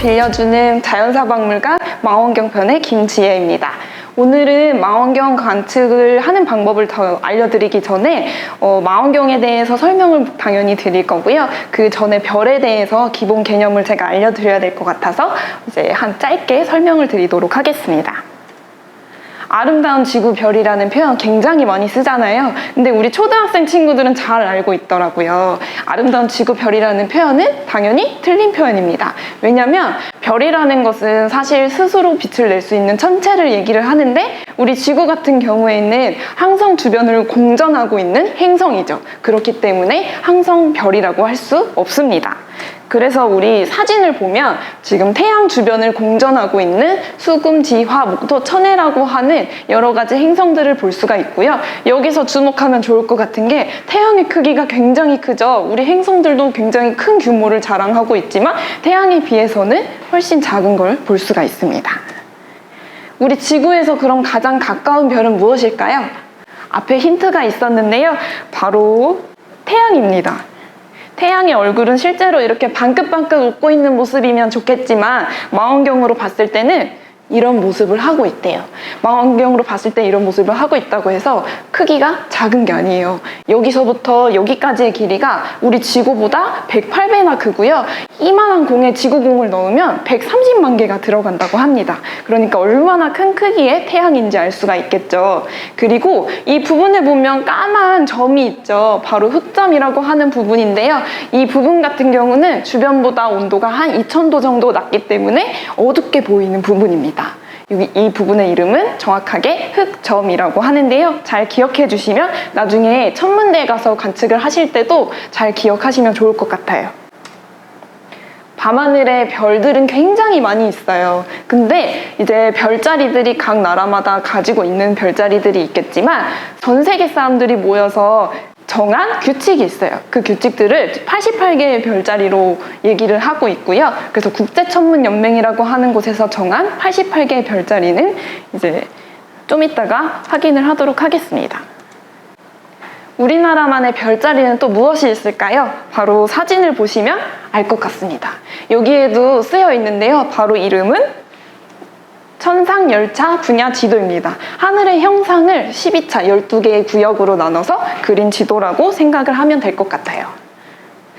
들려주는 자연사박물관 망원경편의 김지혜입니다. 오늘은 망원경 관측을 하는 방법을 더 알려드리기 전에 망원경에 대해서 설명을 당연히 드릴 거고요. 그 전에 별에 대해서 기본 개념을 제가 알려드려야 될 것 같아서 이제 짧게 설명을 드리도록 하겠습니다. 아름다운 지구 별이라는 표현 굉장히 많이 쓰잖아요. 근데 우리 초등학생 친구들은 잘 알고 있더라고요. 아름다운 지구 별이라는 표현은 당연히 틀린 표현입니다. 왜냐면 별이라는 것은 사실 스스로 빛을 낼 수 있는 천체를 얘기를 하는데 우리 지구 같은 경우에는 항성 주변을 공전하고 있는 행성이죠. 그렇기 때문에 항성별이라고 할 수 없습니다. 그래서 우리 사진을 보면 지금 태양 주변을 공전하고 있는 수금, 지화, 목토, 천해라고 하는 여러 가지 행성들을 볼 수가 있고요. 여기서 주목하면 좋을 것 같은 게 태양의 크기가 굉장히 크죠. 우리 행성들도 굉장히 큰 규모를 자랑하고 있지만 태양에 비해서는 훨씬 작은 걸 볼 수가 있습니다. 우리 지구에서 그럼 가장 가까운 별은 무엇일까요? 앞에 힌트가 있었는데요. 바로 태양입니다. 태양의 얼굴은 실제로 이렇게 방긋방긋 웃고 있는 모습이면 좋겠지만 망원경으로 봤을 때는 이런 모습을 하고 있대요. 망원경으로 봤을 때 이런 모습을 하고 있다고 해서 크기가 작은 게 아니에요. 여기서부터 여기까지의 길이가 우리 지구보다 108배나 크고요. 이만한 공에 지구공을 넣으면 130만 개가 들어간다고 합니다. 그러니까 얼마나 큰 크기의 태양인지 알 수가 있겠죠. 그리고 이 부분에 보면 까만 점이 있죠. 바로 흑점이라고 하는 부분인데요. 이 부분 같은 경우는 주변보다 온도가 한 2000도 정도 낮기 때문에 어둡게 보이는 부분입니다. 이 부분의 이름은 정확하게 흑점이라고 하는데요. 잘 기억해 주시면 나중에 천문대에 가서 관측을 하실 때도 잘 기억하시면 좋을 것 같아요. 밤하늘에 별들은 굉장히 많이 있어요. 근데 이제 별자리들이 각 나라마다 가지고 있는 별자리들이 있겠지만 전 세계 사람들이 모여서 정한 규칙이 있어요. 그 규칙들을 88개의 별자리로 얘기를 하고 있고요. 그래서 국제천문연맹이라고 하는 곳에서 정한 88개의 별자리는 이제 좀 이따가 확인을 하도록 하겠습니다. 우리나라만의 별자리는 또 무엇이 있을까요? 바로 사진을 보시면 알 것 같습니다. 여기에도 쓰여 있는데요. 바로 이름은 천상열차 분야 지도입니다. 하늘의 형상을 12차 12개의 구역으로 나눠서 그린 지도라고 생각을 하면 될 것 같아요.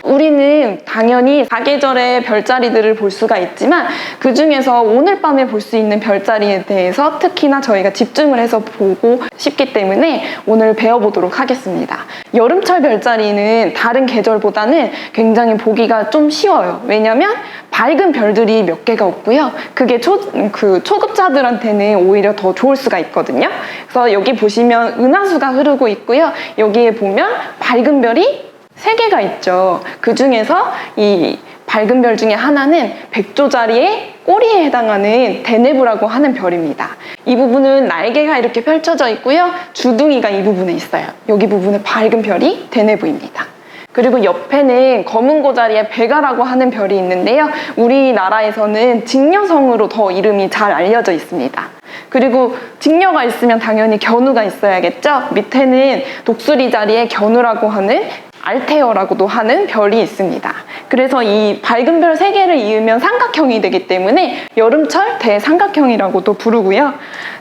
우리는 당연히 사계절의 별자리들을 볼 수가 있지만 그 중에서 오늘 밤에 볼 수 있는 별자리에 대해서 특히나 저희가 집중을 해서 보고 싶기 때문에 오늘 배워보도록 하겠습니다. 여름철 별자리는 다른 계절보다는 굉장히 보기가 좀 쉬워요. 왜냐면 밝은 별들이 몇 개가 없고요. 그게 초급자들한테는 오히려 더 좋을 수가 있거든요. 그래서 여기 보시면 은하수가 흐르고 있고요. 여기에 보면 밝은 별이 3개가 있죠. 그 중에서 이 밝은 별 중에 하나는 백조자리의 꼬리에 해당하는 대네브라고 하는 별입니다. 이 부분은 날개가 이렇게 펼쳐져 있고요. 주둥이가 이 부분에 있어요. 여기 부분에 밝은 별이 대네브입니다. 그리고 옆에는 검은고자리의 베가라고 하는 별이 있는데요. 우리나라에서는 직녀성으로 더 이름이 잘 알려져 있습니다. 그리고 직녀가 있으면 당연히 견우가 있어야겠죠. 밑에는 독수리 자리의 견우라고 하는 알테어라고도 하는 별이 있습니다. 그래서 이 밝은 별 3개를 이으면 삼각형이 되기 때문에 여름철 대삼각형이라고도 부르고요.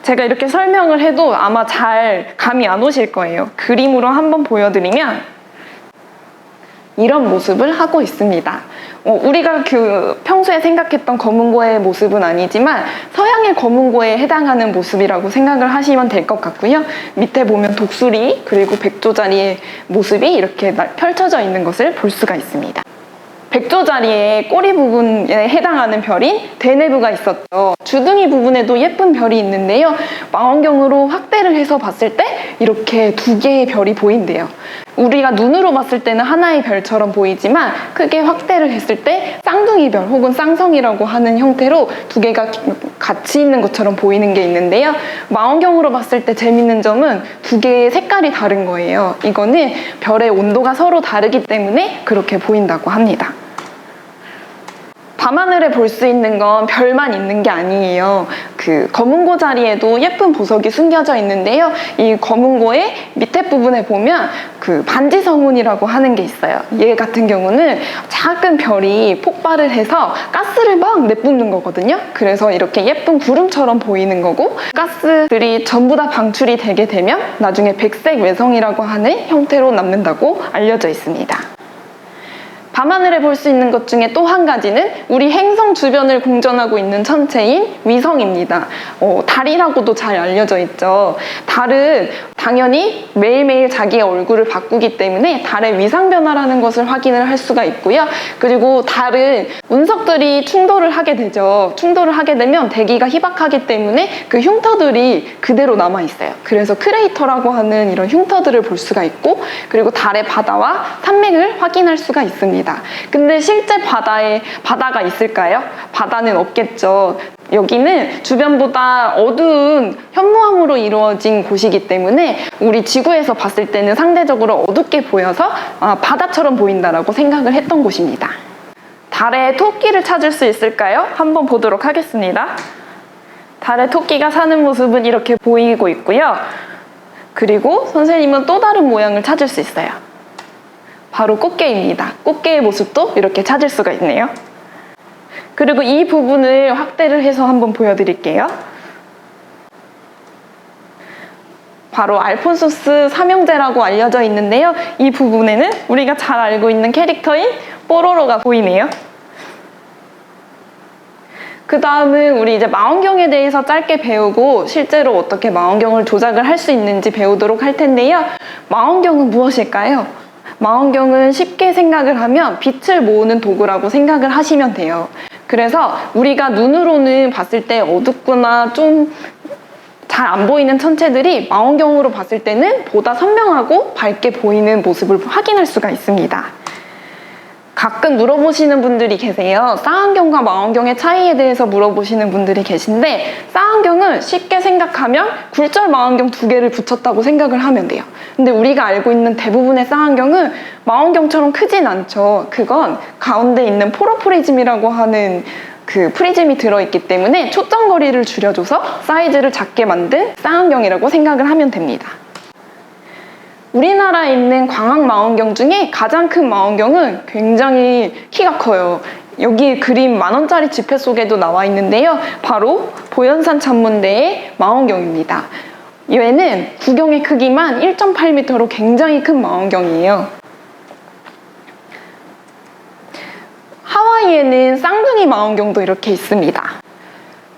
제가 이렇게 설명을 해도 아마 잘 감이 안 오실 거예요. 그림으로 한번 보여드리면 이런 모습을 하고 있습니다. 우리가 평소에 생각했던 검은고의 모습은 아니지만 서양의 검은고에 해당하는 모습이라고 생각을 하시면 될 것 같고요. 밑에 보면 독수리 그리고 백조자리의 모습이 이렇게 펼쳐져 있는 것을 볼 수가 있습니다. 백조자리의 꼬리 부분에 해당하는 별인 대네브가 있었죠. 주둥이 부분에도 예쁜 별이 있는데요. 망원경으로 확대를 해서 봤을 때 이렇게 2개의 별이 보인대요. 우리가 눈으로 봤을 때는 하나의 별처럼 보이지만 크게 확대를 했을 때 쌍둥이별 혹은 쌍성이라고 하는 형태로 2개가 같이 있는 것처럼 보이는 게 있는데요. 망원경으로 봤을 때 재밌는 점은 2개의 색깔이 다른 거예요. 이거는 별의 온도가 서로 다르기 때문에 그렇게 보인다고 합니다. 밤하늘에 볼 수 있는 건 별만 있는 게 아니에요. 그 검은고 자리에도 예쁜 보석이 숨겨져 있는데요. 이 검은고의 밑에 부분에 보면 그 반지성운이라고 하는 게 있어요. 얘 같은 경우는 작은 별이 폭발을 해서 가스를 막 내뿜는 거거든요. 그래서 이렇게 예쁜 구름처럼 보이는 거고, 가스들이 전부 다 방출이 되게 되면 나중에 백색 외성이라고 하는 형태로 남는다고 알려져 있습니다. 밤하늘에 볼 수 있는 것 중에 또 한 가지는 우리 행성 주변을 공전하고 있는 천체인 위성입니다. 달이라고도 잘 알려져 있죠. 달은 당연히 매일매일 자기의 얼굴을 바꾸기 때문에 달의 위상 변화라는 것을 확인을 할 수가 있고요. 그리고 달은 운석들이 충돌을 하게 되죠. 충돌을 하게 되면 대기가 희박하기 때문에 그 흉터들이 그대로 남아 있어요. 그래서 크레이터라고 하는 이런 흉터들을 볼 수가 있고, 그리고 달의 바다와 산맥을 확인할 수가 있습니다. 근데 실제 바다가 있을까요? 바다는 없겠죠. 여기는 주변보다 어두운 현무암으로 이루어진 곳이기 때문에 우리 지구에서 봤을 때는 상대적으로 어둡게 보여서 바다처럼 보인다라고 생각을 했던 곳입니다. 달에 토끼를 찾을 수 있을까요? 한번 보도록 하겠습니다. 달에 토끼가 사는 모습은 이렇게 보이고 있고요. 그리고 선생님은 또 다른 모양을 찾을 수 있어요. 바로 꽃게입니다. 꽃게의 모습도 이렇게 찾을 수가 있네요. 그리고 이 부분을 확대를 해서 한번 보여드릴게요. 바로 알폰소스 삼형제라고 알려져 있는데요. 이 부분에는 우리가 잘 알고 있는 캐릭터인 뽀로로가 보이네요. 그 다음은 우리 이제 망원경에 대해서 짧게 배우고 실제로 어떻게 망원경을 조작을 할 수 있는지 배우도록 할 텐데요. 망원경은 무엇일까요? 망원경은 쉽게 생각을 하면 빛을 모으는 도구라고 생각을 하시면 돼요. 그래서 우리가 눈으로는 봤을 때 어둡거나 좀 잘 안 보이는 천체들이 망원경으로 봤을 때는 보다 선명하고 밝게 보이는 모습을 확인할 수가 있습니다. 가끔 물어보시는 분들이 계세요. 쌍안경과 망원경의 차이에 대해서 물어보시는 분들이 계신데, 쌍안경은 쉽게 생각하면 굴절 망원경 2개를 붙였다고 생각을 하면 돼요. 근데 우리가 알고 있는 대부분의 쌍안경은 망원경처럼 크진 않죠. 그건 가운데 있는 포로프리즘이라고 하는 그 프리즘이 들어있기 때문에 초점거리를 줄여줘서 사이즈를 작게 만든 쌍안경이라고 생각을 하면 됩니다. 우리나라에 있는 광학 망원경 중에 가장 큰 망원경은 굉장히 키가 커요. 여기 그림 10,000원짜리 지폐 속에도 나와 있는데요. 바로 보현산 천문대의 망원경입니다. 얘는 구경의 크기만 1.8m로 굉장히 큰 망원경이에요. 하와이에는 쌍둥이 망원경도 이렇게 있습니다.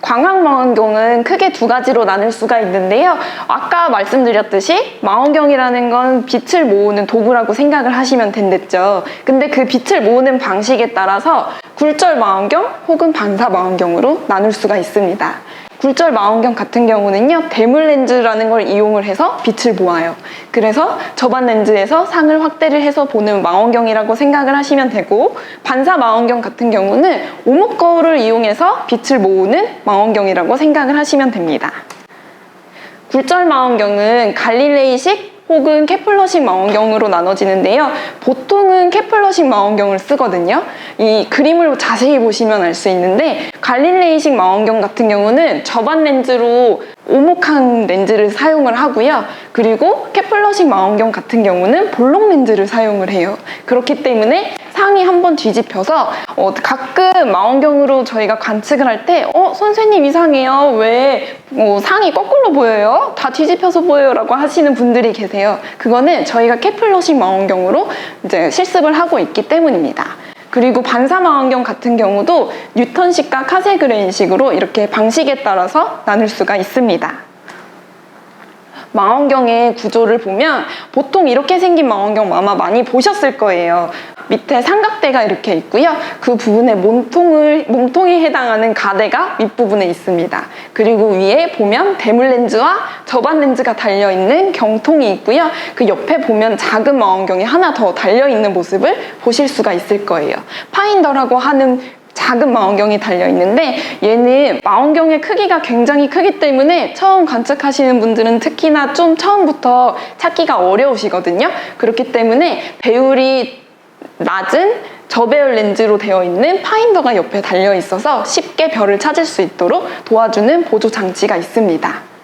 광학 망원경은 크게 2가지로 나눌 수가 있는데요. 아까 말씀드렸듯이 망원경이라는 건 빛을 모으는 도구라고 생각을 하시면 된댔죠. 근데 그 빛을 모으는 방식에 따라서 굴절 망원경 혹은 반사 망원경으로 나눌 수가 있습니다. 굴절 망원경 같은 경우는요, 대물 렌즈라는 걸 이용을 해서 빛을 모아요. 그래서 저반 렌즈에서 상을 확대를 해서 보는 망원경이라고 생각을 하시면 되고, 반사 망원경 같은 경우는 오목 거울을 이용해서 빛을 모으는 망원경이라고 생각을 하시면 됩니다. 굴절 망원경은 갈릴레이식 혹은 케플러식 망원경으로 나눠지는데요. 보통은 케플러식 망원경을 쓰거든요. 이 그림을 자세히 보시면 알 수 있는데, 갈릴레이식 망원경 같은 경우는 저반 렌즈로 오목한 렌즈를 사용을 하고요. 그리고 케플러식 망원경 같은 경우는 볼록 렌즈를 사용을 해요. 그렇기 때문에 상이 한번 뒤집혀서 가끔 망원경으로 저희가 관측을 할 때 선생님 이상해요. 왜 상이 거꾸로 보여요? 다 뒤집혀서 보여요 라고 하시는 분들이 계세요. 그거는 저희가 케플러식 망원경으로 이제 실습을 하고 있기 때문입니다. 그리고 반사 망원경 같은 경우도 뉴턴식과 카세그레인식으로 이렇게 방식에 따라서 나눌 수가 있습니다. 망원경의 구조를 보면 보통 이렇게 생긴 망원경 아마 많이 보셨을 거예요. 밑에 삼각대가 이렇게 있고요. 그 부분에 몸통에 해당하는 가대가 윗부분에 있습니다. 그리고 위에 보면 대물 렌즈와 저반 렌즈가 달려있는 경통이 있고요. 그 옆에 보면 작은 망원경이 하나 더 달려있는 모습을 보실 수가 있을 거예요. 파인더라고 하는 작은 망원경이 달려있는데, 얘는 망원경의 크기가 굉장히 크기 때문에 처음 관측하시는 분들은 특히나 좀 처음부터 찾기가 어려우시거든요. 그렇기 때문에 배율이 낮은 저배열 렌즈로 되어 있는 파인더가 옆에 달려 있어서 쉽게 별을 찾을 수 있도록 도와주는 보조 장치가 있습니다.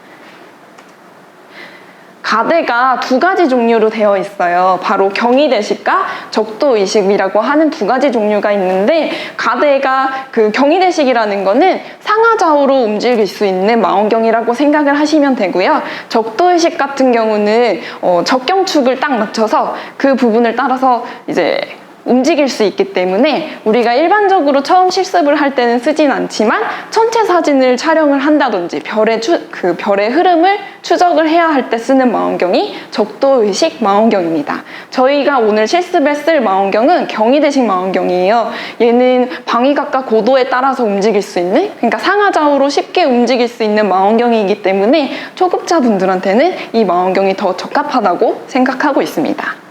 가대가 두 가지 종류로 되어 있어요. 바로 경희대식과 적도의식이라고 하는 두 가지 종류가 있는데, 가대가 경희대식이라는 거는 상하좌우로 움직일 수 있는 망원경이라고 생각을 하시면 되고요. 적도의식 같은 경우는 적경축을 딱 맞춰서 그 부분을 따라서 이제 움직일 수 있기 때문에 우리가 일반적으로 처음 실습을 할 때는 쓰진 않지만 천체 사진을 촬영을 한다든지 별의 흐름을 추적을 해야 할 때 쓰는 망원경이 적도의식 망원경입니다. 저희가 오늘 실습에 쓸 망원경은 경희대식 망원경이에요. 얘는 방위각과 고도에 따라서 움직일 수 있는, 그러니까 상하좌우로 쉽게 움직일 수 있는 망원경이기 때문에 초급자분들한테는 이 망원경이 더 적합하다고 생각하고 있습니다.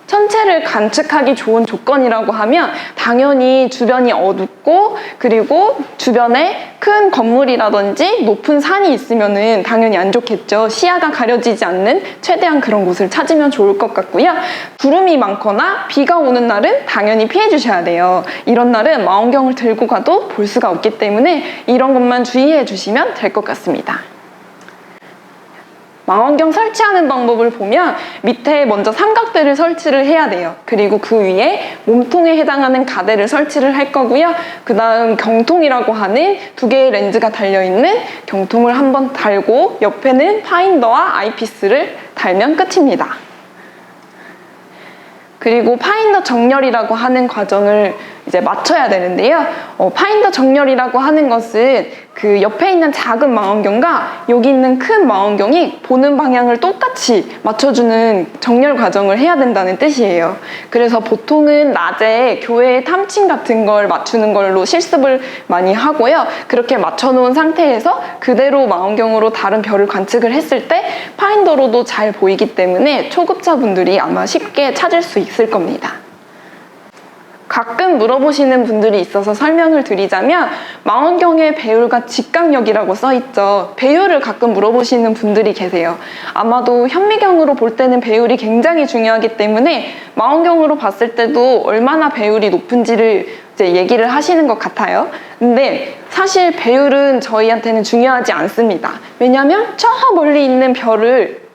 천체를 관측하기 좋은 조건이라고 하면 당연히 주변이 어둡고, 그리고 주변에 큰 건물이라든지 높은 산이 있으면은 당연히 안 좋겠죠. 시야가 가려지지 않는 최대한 그런 곳을 찾으면 좋을 것 같고요. 구름이 많거나 비가 오는 날은 당연히 피해 주셔야 돼요. 이런 날은 망원경을 들고 가도 볼 수가 없기 때문에 이런 것만 주의해 주시면 될 것 같습니다. 망원경 설치하는 방법을 보면 밑에 먼저 삼각대를 설치를 해야 돼요. 그리고 그 위에 몸통에 해당하는 가대를 설치를 할 거고요. 그 다음 경통이라고 하는 두 개의 렌즈가 달려있는 경통을 한번 달고 옆에는 파인더와 아이피스를 달면 끝입니다. 그리고 파인더 정렬이라고 하는 과정을 이제 맞춰야 되는데요. 파인더 정렬이라고 하는 것은 그 옆에 있는 작은 망원경과 여기 있는 큰 망원경이 보는 방향을 똑같이 맞춰주는 정렬 과정을 해야 된다는 뜻이에요. 그래서 보통은 낮에 교회 탐침 같은 걸 맞추는 걸로 실습을 많이 하고요. 그렇게 맞춰놓은 상태에서 그대로 망원경으로 다른 별을 관측을 했을 때 파인더로도 잘 보이기 때문에 초급자분들이 아마 쉽게 찾을 수 있을 겁니다. 가끔 물어보시는 분들이 있어서 설명을 드리자면, 망원경의 배율과 직각력이라고 써있죠. 배율을 가끔 물어보시는 분들이 계세요. 아마도 현미경으로 볼 때는 배율이 굉장히 중요하기 때문에 망원경으로 봤을 때도 얼마나 배율이 높은지를 이제 얘기를 하시는 것 같아요. 근데 사실 배율은 저희한테는 중요하지 않습니다. 왜냐면 저 멀리 있는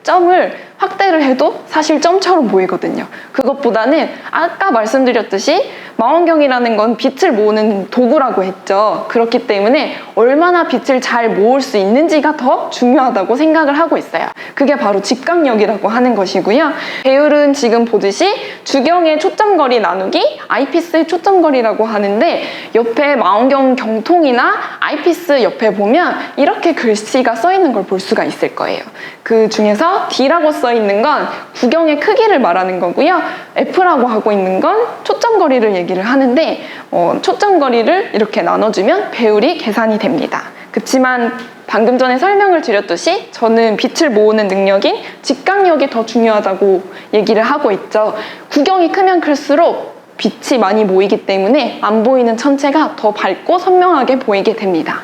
점을 확대를 해도 사실 점처럼 보이거든요. 그것보다는 아까 말씀드렸듯이 망원경이라는 건 빛을 모으는 도구라고 했죠. 그렇기 때문에 얼마나 빛을 잘 모을 수 있는지가 더 중요하다고 생각을 하고 있어요. 그게 바로 직각력이라고 하는 것이고요. 배율은 지금 보듯이 주경의 초점거리 나누기 아이피스의 초점거리라고 하는데, 옆에 망원경 경통이나 아이피스 옆에 보면 이렇게 글씨가 써 있는 걸 볼 수가 있을 거예요. 그 중에서 D라고 써 있는 건 구경의 크기를 말하는 거고요. F라고 하고 있는 건 초점거리를 얘기를 하는데, 초점거리를 이렇게 나눠주면 배율이 계산이 됩니다. 그치만 방금 전에 설명을 드렸듯이 저는 빛을 모으는 능력인 직각력이 더 중요하다고 얘기를 하고 있죠. 구경이 크면 클수록 빛이 많이 모이기 때문에 안 보이는 천체가 더 밝고 선명하게 보이게 됩니다.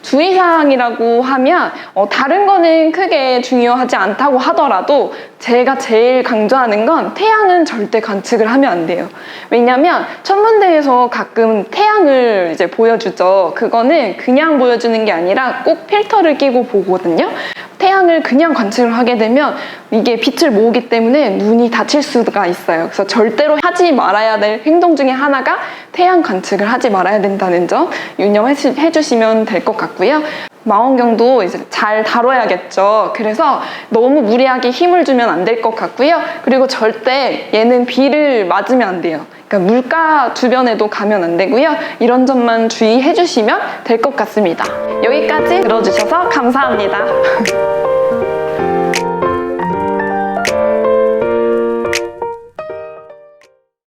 주의사항이라고 하면 다른 거는 크게 중요하지 않다고 하더라도 제가 제일 강조하는 건 태양은 절대 관측을 하면 안 돼요. 왜냐면 천문대에서 가끔 태양을 이제 보여주죠. 그거는 그냥 보여주는 게 아니라 꼭 필터를 끼고 보거든요. 태양을 그냥 관측을 하게 되면 이게 빛을 모으기 때문에 눈이 다칠 수가 있어요. 그래서 절대로 하지 말아야 될 행동 중에 하나가 태양 관측을 하지 말아야 된다는 점 유념해 주시면 될 것 같고요. 망원경도 이제 잘 다뤄야겠죠. 그래서 너무 무리하게 힘을 주면 안 될 것 같고요. 그리고 절대 얘는 비를 맞으면 안 돼요. 그러니까 물가 주변에도 가면 안 되고요. 이런 점만 주의해 주시면 될 것 같습니다. 여기까지 들어주셔서 감사합니다.